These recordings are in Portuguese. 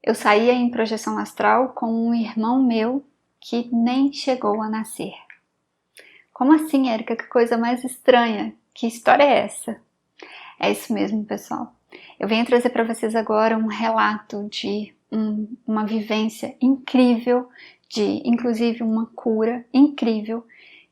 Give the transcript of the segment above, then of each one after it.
Eu saía em projeção astral com um irmão meu que nem chegou a nascer. Como assim, Érica? Que coisa mais estranha. Que história é essa? É isso mesmo, pessoal. Eu venho trazer para vocês agora um relato de uma vivência incrível, de inclusive uma cura incrível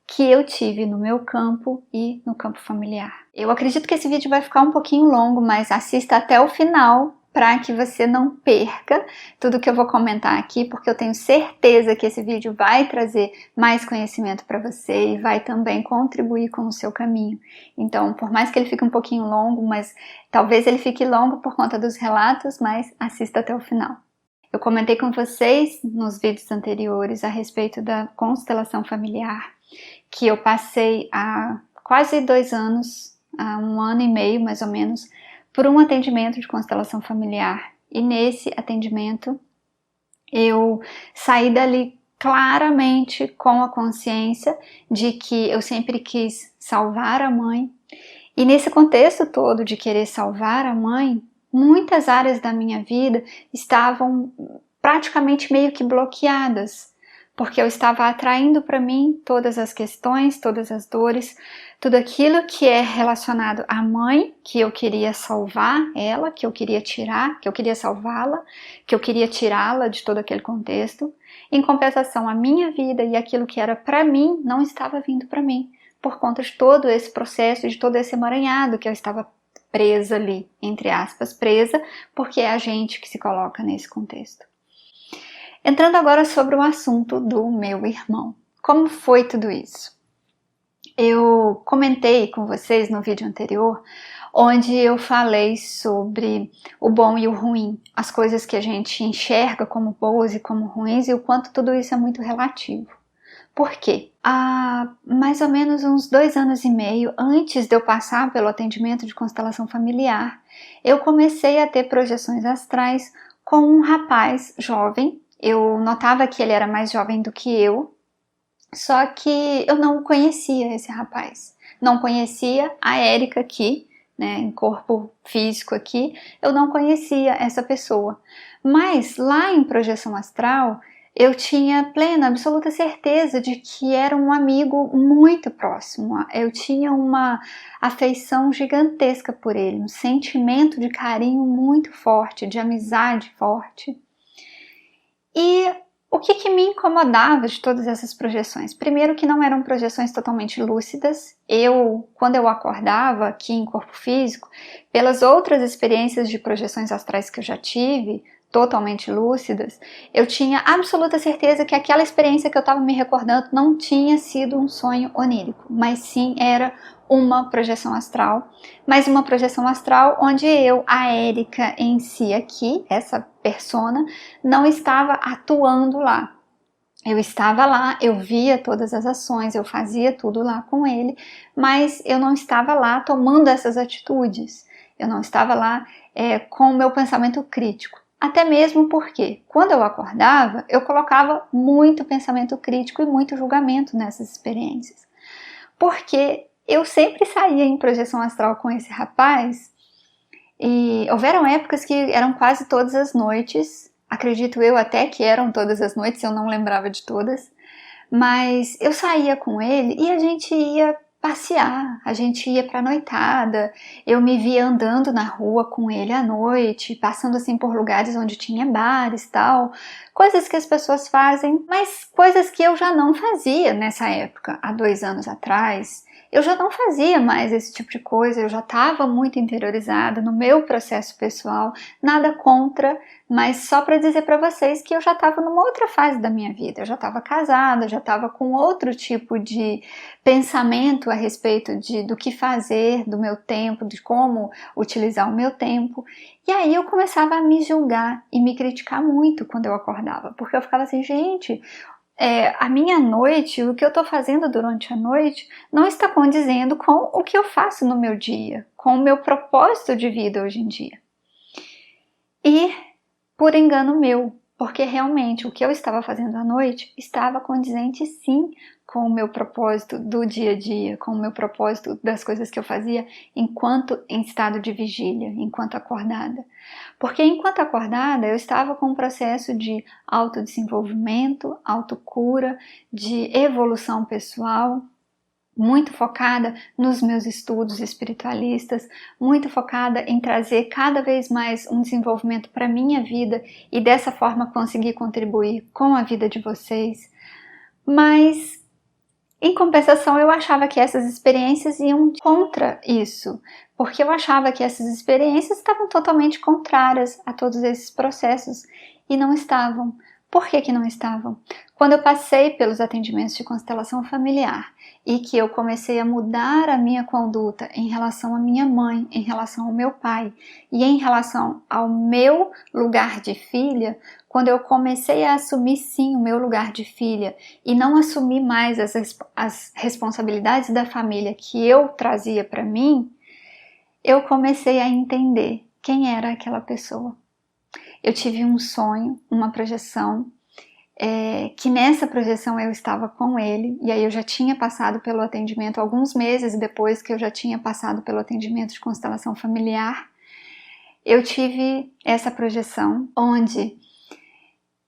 que eu tive no meu campo e no campo familiar. Eu acredito que esse vídeo vai ficar um pouquinho longo, mas assista até o final para que você não perca tudo que eu vou comentar aqui, porque eu tenho certeza que esse vídeo vai trazer mais conhecimento para você e vai também contribuir com o seu caminho. Então, por mais que ele fique um pouquinho longo, mas talvez ele fique longo por conta dos relatos, mas assista até o final. Eu comentei com vocês nos vídeos anteriores a respeito da constelação familiar, que eu passei há quase 2 anos, há 1 ano e meio mais ou menos, por um atendimento de constelação familiar. E nesse atendimento eu saí dali claramente com a consciência de que eu sempre quis salvar a mãe. E nesse contexto todo de querer salvar a mãe, muitas áreas da minha vida estavam praticamente meio que bloqueadas, porque eu estava atraindo para mim todas as questões, todas as dores, tudo aquilo que é relacionado à mãe, que eu queria salvar ela, que eu queria tirar, que eu queria salvá-la, que eu queria tirá-la de todo aquele contexto. Em compensação, a minha vida e aquilo que era para mim não estava vindo para mim, por conta de todo esse processo, de todo esse emaranhado que eu estava presa ali, entre aspas, presa, porque é a gente que se coloca nesse contexto. Entrando agora sobre o assunto do meu irmão. Como foi tudo isso? Eu comentei com vocês no vídeo anterior, onde eu falei sobre o bom e o ruim, as coisas que a gente enxerga como boas e como ruins e o quanto tudo isso é muito relativo. Por quê? Há mais ou menos uns 2 anos e meio, antes de eu passar pelo atendimento de constelação familiar, eu comecei a ter projeções astrais com um rapaz jovem. Eu notava que ele era mais jovem do que eu, só que eu não conhecia esse rapaz. Não conhecia a Érica aqui, né, em corpo físico aqui, eu não conhecia essa pessoa. Mas lá em projeção astral, eu tinha plena, absoluta certeza de que era um amigo muito próximo. Eu tinha uma afeição gigantesca por ele, um sentimento de carinho muito forte, de amizade forte. E o que me incomodava de todas essas projeções? Primeiro que não eram projeções totalmente lúcidas. Quando eu acordava aqui em corpo físico, pelas outras experiências de projeções astrais que eu já tive, totalmente lúcidas, eu tinha absoluta certeza que aquela experiência que eu estava me recordando não tinha sido um sonho onírico, mas sim era uma projeção astral, mas uma projeção astral onde eu, a Érica em si aqui, essa persona, não estava atuando lá. Eu estava lá, eu via todas as ações, eu fazia tudo lá com ele, mas eu não estava lá tomando essas atitudes, eu não estava lá com o meu pensamento crítico. Até mesmo porque, quando eu acordava, eu colocava muito pensamento crítico e muito julgamento nessas experiências. Porque eu sempre saía em projeção astral com esse rapaz e houveram épocas que eram quase todas as noites, acredito eu até que eram todas as noites, eu não lembrava de todas, mas eu saía com ele e a gente ia passear, a gente ia pra noitada, eu me via andando na rua com ele à noite, passando assim por lugares onde tinha bares e tal, coisas que as pessoas fazem, mas coisas que eu já não fazia nessa época, há 2 anos atrás. Eu já não fazia mais esse tipo de coisa, eu já estava muito interiorizada no meu processo pessoal, nada contra, mas só para dizer para vocês que eu já estava numa outra fase da minha vida, eu já estava casada, já estava com outro tipo de pensamento a respeito do que fazer, do meu tempo, de como utilizar o meu tempo. E aí eu começava a me julgar e me criticar muito quando eu acordava, porque eu ficava assim, gente, a minha noite, o que eu estou fazendo durante a noite, não está condizendo com o que eu faço no meu dia, com o meu propósito de vida hoje em dia. E por engano meu, porque realmente o que eu estava fazendo à noite estava condizente sim com o meu propósito do dia a dia, com o meu propósito das coisas que eu fazia enquanto em estado de vigília, enquanto acordada. Porque enquanto acordada eu estava com um processo de autodesenvolvimento, autocura, de evolução pessoal, muito focada nos meus estudos espiritualistas, muito focada em trazer cada vez mais um desenvolvimento para a minha vida e dessa forma conseguir contribuir com a vida de vocês. Mas, em compensação, eu achava que essas experiências iam contra isso, porque eu achava que essas experiências estavam totalmente contrárias a todos esses processos e não estavam. Por que não estavam? Quando eu passei pelos atendimentos de constelação familiar e que eu comecei a mudar a minha conduta em relação à minha mãe, em relação ao meu pai e em relação ao meu lugar de filha, quando eu comecei a assumir sim o meu lugar de filha e não assumir mais as responsabilidades da família que eu trazia para mim, eu comecei a entender quem era aquela pessoa. Eu tive um sonho, uma projeção, que nessa projeção eu estava com ele, e aí eu já tinha passado pelo atendimento alguns meses depois que eu já tinha passado pelo atendimento de constelação familiar. Eu tive essa projeção onde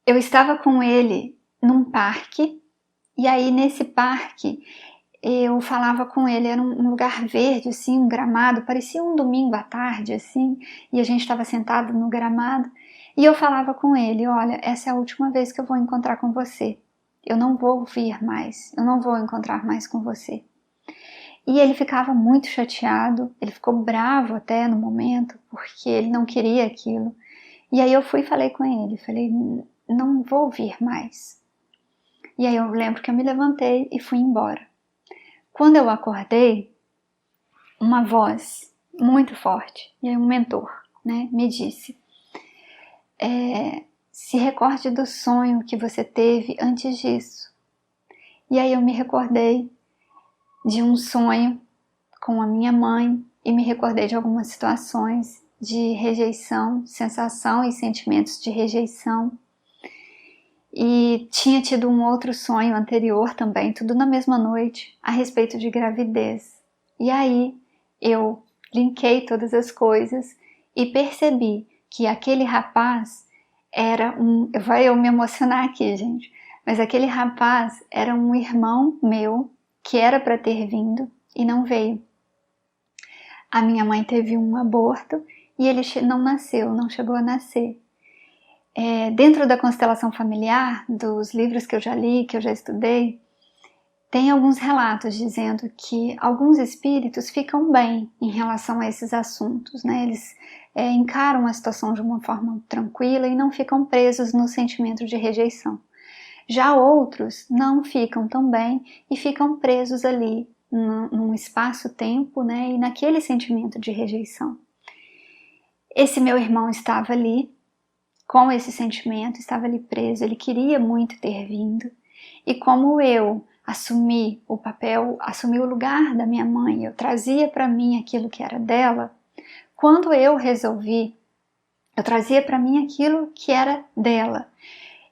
eu estava com ele num parque, e aí nesse parque eu falava com ele, era um lugar verde, assim, um gramado, parecia um domingo à tarde, assim, e a gente estava sentado no gramado, e eu falava com ele, olha, essa é a última vez que eu vou encontrar com você, eu não vou vir mais, eu não vou encontrar mais com você. E ele ficava muito chateado, ele ficou bravo até no momento, porque ele não queria aquilo. E aí eu fui e falei com ele, falei, não vou vir mais. E aí eu lembro que eu me levantei e fui embora. Quando eu acordei, uma voz muito forte, e aí um mentor, né, me disse, se recorde do sonho que você teve antes disso. E aí eu me recordei de um sonho com a minha mãe e me recordei de algumas situações de rejeição, sensação e sentimentos de rejeição. E tinha tido um outro sonho anterior também, tudo na mesma noite, a respeito de gravidez. E aí eu linkei todas as coisas e percebi que aquele rapaz era vai eu me emocionar aqui, gente, mas aquele rapaz era um irmão meu que era para ter vindo e não veio. A minha mãe teve um aborto e ele não nasceu, não chegou a nascer. Dentro da constelação familiar, dos livros que eu já li, que eu já estudei, tem alguns relatos dizendo que alguns espíritos ficam bem em relação a esses assuntos, né? Eles encaram a situação de uma forma tranquila e não ficam presos no sentimento de rejeição. Já outros não ficam tão bem e ficam presos ali num espaço-tempo, né? E naquele sentimento de rejeição. Esse meu irmão estava ali com esse sentimento, estava ali preso, ele queria muito ter vindo, e como eu assumi o papel, assumi o lugar da minha mãe, eu trazia para mim aquilo que era dela, quando eu resolvi, eu trazia para mim aquilo que era dela,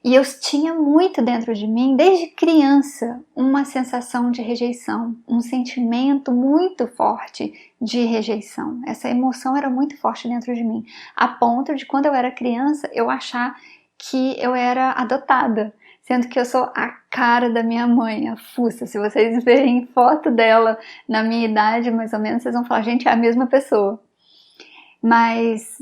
e eu tinha muito dentro de mim, desde criança, uma sensação de rejeição, um sentimento muito forte de rejeição. Essa emoção era muito forte dentro de mim, a ponto de quando eu era criança, eu achar que eu era adotada, sendo que eu sou a cara da minha mãe, a fuça. Se vocês verem foto dela na minha idade, mais ou menos, vocês vão falar, gente, é a mesma pessoa. Mas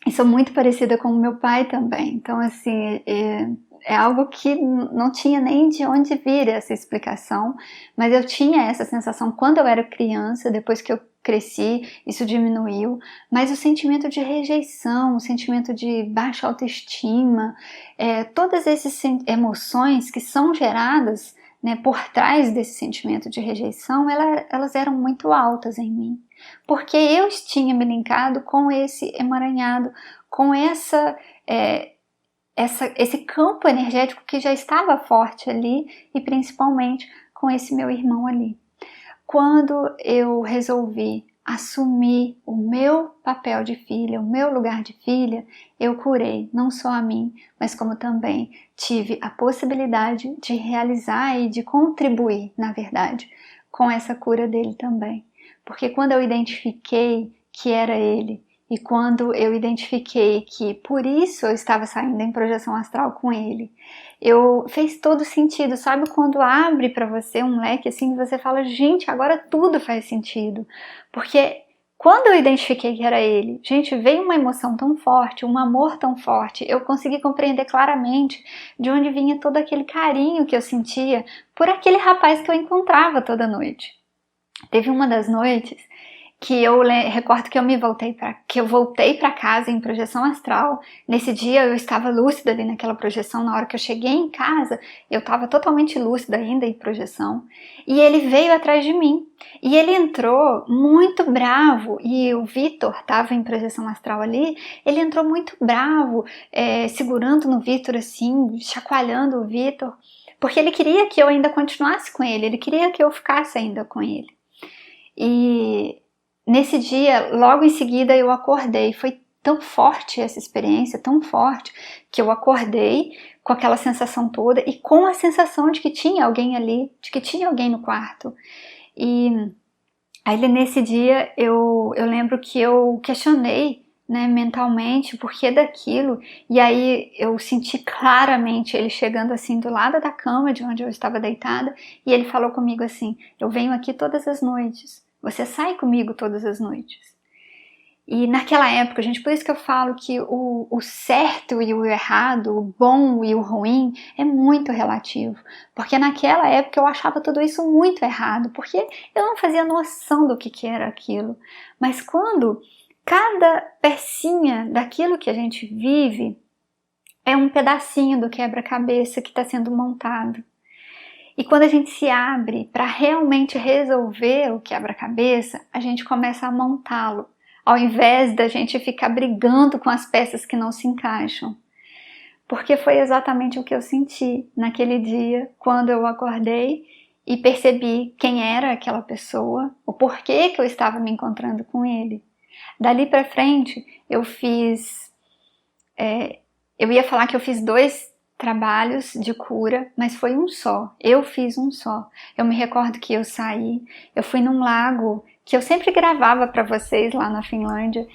eu sou muito parecida com o meu pai também, então assim, é algo que não tinha nem de onde vir essa explicação, mas eu tinha essa sensação quando eu era criança, depois que eu cresci, isso diminuiu, mas o sentimento de rejeição, o sentimento de baixa autoestima, todas essas emoções que são geradas, né, por trás desse sentimento de rejeição, elas eram muito altas em mim. Porque eu tinha me linkado com esse emaranhado, com esse campo energético que já estava forte ali e principalmente com esse meu irmão ali. Quando eu resolvi assumi o meu papel de filha, o meu lugar de filha, eu curei não só a mim, mas como também tive a possibilidade de realizar e de contribuir, na verdade, com essa cura dele também. Porque quando eu identifiquei que era ele, e quando eu identifiquei que por isso eu estava saindo em projeção astral com ele, fez todo sentido. Sabe quando abre para você um leque assim e você fala, gente, agora tudo faz sentido. Porque quando eu identifiquei que era ele, gente, veio uma emoção tão forte, um amor tão forte, eu consegui compreender claramente de onde vinha todo aquele carinho que eu sentia por aquele rapaz que eu encontrava toda noite. Teve uma das noites que eu recordo que eu voltei para casa em projeção astral. Nesse dia eu estava lúcida ali naquela projeção. Na hora que eu cheguei em casa, eu estava totalmente lúcida ainda em projeção. E ele veio atrás de mim. E ele entrou muito bravo. E o Vitor estava em projeção astral ali. Ele entrou muito bravo, segurando no Vitor assim, chacoalhando o Vitor. Porque ele queria que eu ainda continuasse com ele. Ele queria que eu ficasse ainda com ele. E nesse dia, logo em seguida, eu acordei. Foi tão forte essa experiência, tão forte, que eu acordei com aquela sensação toda e com a sensação de que tinha alguém ali, de que tinha alguém no quarto. E aí nesse dia eu lembro que eu questionei, né, mentalmente, por que daquilo, e aí eu senti claramente ele chegando assim do lado da cama de onde eu estava deitada, e ele falou comigo assim, eu venho aqui todas as noites, você sai comigo todas as noites. E naquela época, gente, por isso que eu falo que o certo e o errado, o bom e o ruim é muito relativo. Porque naquela época eu achava tudo isso muito errado, porque eu não fazia noção do que era aquilo. Mas quando cada pecinha daquilo que a gente vive é um pedacinho do quebra-cabeça que está sendo montado. E quando a gente se abre para realmente resolver o quebra-cabeça, a gente começa a montá-lo, ao invés da gente ficar brigando com as peças que não se encaixam. Porque foi exatamente o que eu senti naquele dia, quando eu acordei e percebi quem era aquela pessoa, o porquê que eu estava me encontrando com ele. Dali para frente, eu ia falar que eu fiz 2 trabalhos de cura, mas foi um só. Eu fiz um só. Eu me recordo que eu saí, eu fui num lago que eu sempre gravava para vocês lá na Finlândia.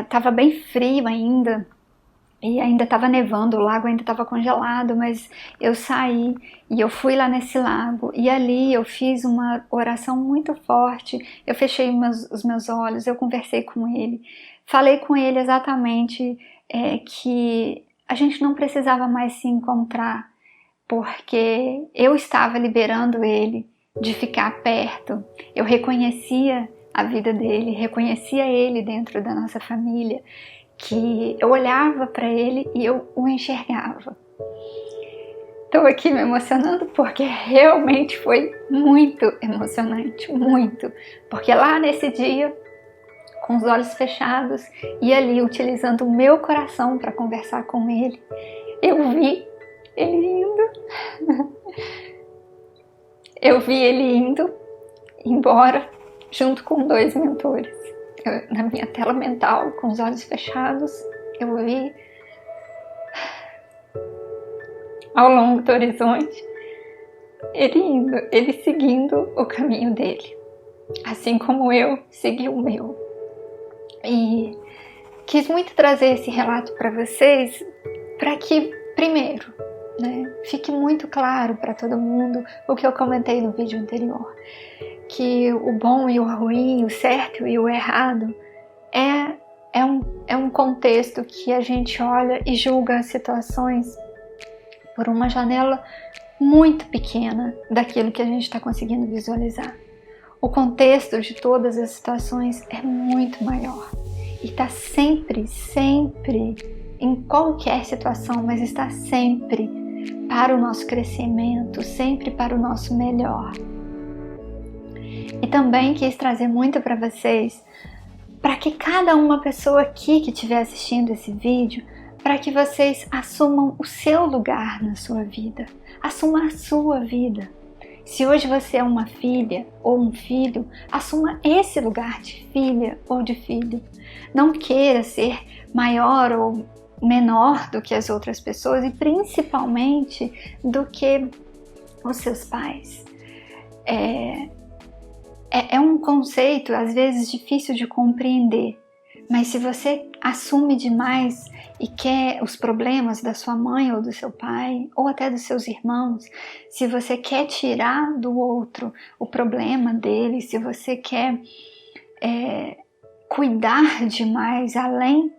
Tava bem frio ainda e ainda estava nevando, o lago ainda estava congelado, mas eu saí e eu fui lá nesse lago e ali eu fiz uma oração muito forte. Eu fechei os meus olhos, eu conversei com ele, falei com ele exatamente que a gente não precisava mais se encontrar, porque eu estava liberando ele de ficar perto. Eu reconhecia a vida dele, reconhecia ele dentro da nossa família, que eu olhava para ele e eu o enxergava. Estou aqui me emocionando porque realmente foi muito emocionante, muito. Porque lá nesse dia, com os olhos fechados e ali utilizando o meu coração para conversar com ele, eu vi ele indo. Eu vi ele indo embora junto com 2 mentores. Na minha tela mental, com os olhos fechados, eu vi ao longo do horizonte ele indo, ele seguindo o caminho dele, assim como eu segui o meu. E quis muito trazer esse relato para vocês, para que, primeiro, né, fique muito claro para todo mundo o que eu comentei no vídeo anterior, que o bom e o ruim, o certo e o errado é um contexto que a gente olha e julga as situações por uma janela muito pequena daquilo que a gente está conseguindo visualizar. O contexto de todas as situações é muito maior e está sempre, em qualquer situação, mas está sempre para o nosso crescimento, sempre para o nosso melhor. E também quis trazer muito para vocês, para que cada uma pessoa aqui que estiver assistindo esse vídeo, para que vocês assumam o seu lugar na sua vida, assumam a sua vida. Se hoje você é uma filha ou um filho, assuma esse lugar de filha ou de filho. Não queira ser maior ou menor do que as outras pessoas e principalmente do que os seus pais. É um conceito às vezes difícil de compreender, mas se você assume demais e quer os problemas da sua mãe ou do seu pai, ou até dos seus irmãos, se você quer tirar do outro o problema dele, se você quer cuidar demais além,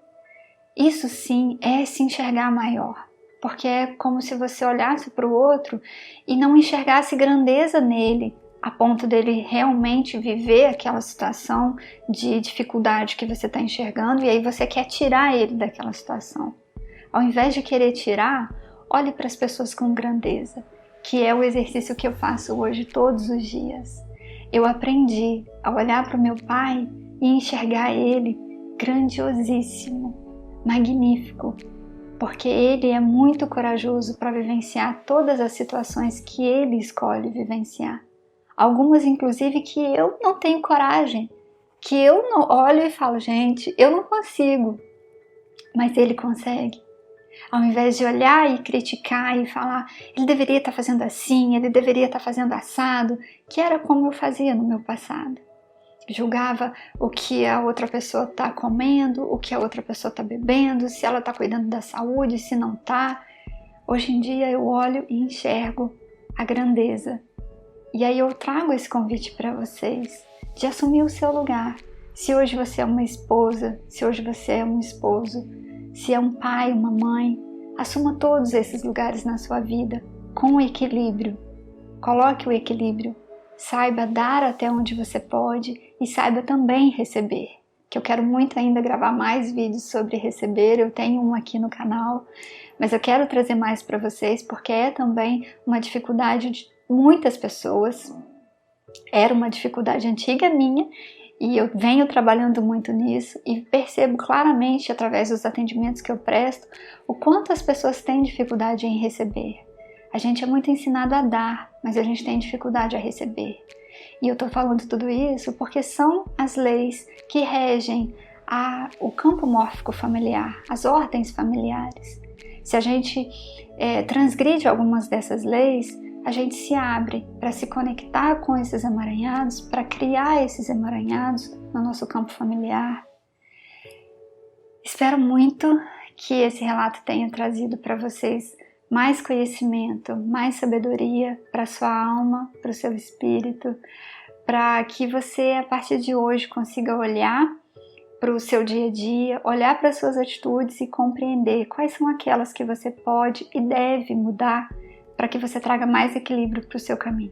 isso sim é se enxergar maior. Porque é como se você olhasse para o outro e não enxergasse grandeza nele, a ponto dele realmente viver aquela situação de dificuldade que você está enxergando, e aí você quer tirar ele daquela situação. Ao invés de querer tirar, olhe para as pessoas com grandeza, que é o exercício que eu faço hoje todos os dias. Eu aprendi a olhar para o meu pai e enxergar ele grandiosíssimo, magnífico, porque ele é muito corajoso para vivenciar todas as situações que ele escolhe vivenciar. Algumas, inclusive, que eu não tenho coragem, que eu não olho e falo, gente, eu não consigo, mas ele consegue. Ao invés de olhar e criticar e falar, ele deveria estar fazendo assim, ele deveria estar fazendo assado, que era como eu fazia no meu passado. Julgava o que a outra pessoa está comendo, o que a outra pessoa está bebendo, se ela está cuidando da saúde, se não está. Hoje em dia eu olho e enxergo a grandeza. E aí eu trago esse convite para vocês de assumir o seu lugar. Se hoje você é uma esposa, se hoje você é um esposo, se é um pai, uma mãe, assuma todos esses lugares na sua vida com equilíbrio. Coloque o equilíbrio. Saiba dar até onde você pode e saiba também receber. Que eu quero muito ainda gravar mais vídeos sobre receber, eu tenho um aqui no canal, mas eu quero trazer mais para vocês porque é também uma dificuldade de muitas pessoas. Era uma dificuldade antiga minha e eu venho trabalhando muito nisso e percebo claramente através dos atendimentos que eu presto o quanto as pessoas têm dificuldade em receber. A gente é muito ensinado a dar, mas a gente tem dificuldade a receber. E eu estou falando tudo isso porque são as leis que regem o campo mórfico familiar, as ordens familiares. Se a gente transgride algumas dessas leis, a gente se abre para se conectar com esses emaranhados, para criar esses emaranhados no nosso campo familiar. Espero muito que esse relato tenha trazido para vocês mais conhecimento, mais sabedoria para a sua alma, para o seu espírito, para que você, a partir de hoje, consiga olhar para o seu dia a dia, olhar para as suas atitudes e compreender quais são aquelas que você pode e deve mudar para que você traga mais equilíbrio para o seu caminho.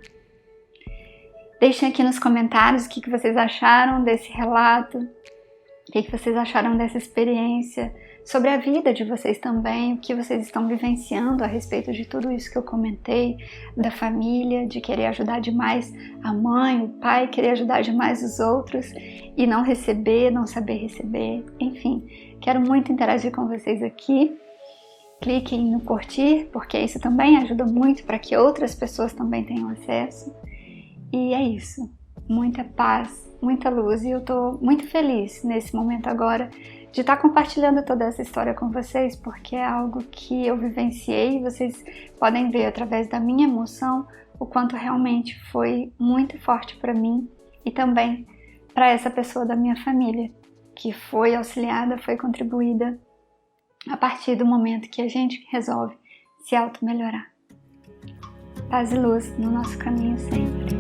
Deixem aqui nos comentários o que vocês acharam desse relato, o que vocês acharam dessa experiência, sobre a vida de vocês também, o que vocês estão vivenciando a respeito de tudo isso que eu comentei, da família, de querer ajudar demais a mãe, o pai, querer ajudar demais os outros e não receber, não saber receber, enfim. Quero muito interagir com vocês aqui. Cliquem no curtir, porque isso também ajuda muito para que outras pessoas também tenham acesso. E é isso. Muita paz, muita luz. E eu estou muito feliz nesse momento agora de estar compartilhando toda essa história com vocês, porque é algo que eu vivenciei e vocês podem ver através da minha emoção o quanto realmente foi muito forte para mim e também para essa pessoa da minha família, que foi auxiliada, foi contribuída a partir do momento que a gente resolve se auto-melhorar. Paz e luz no nosso caminho sempre.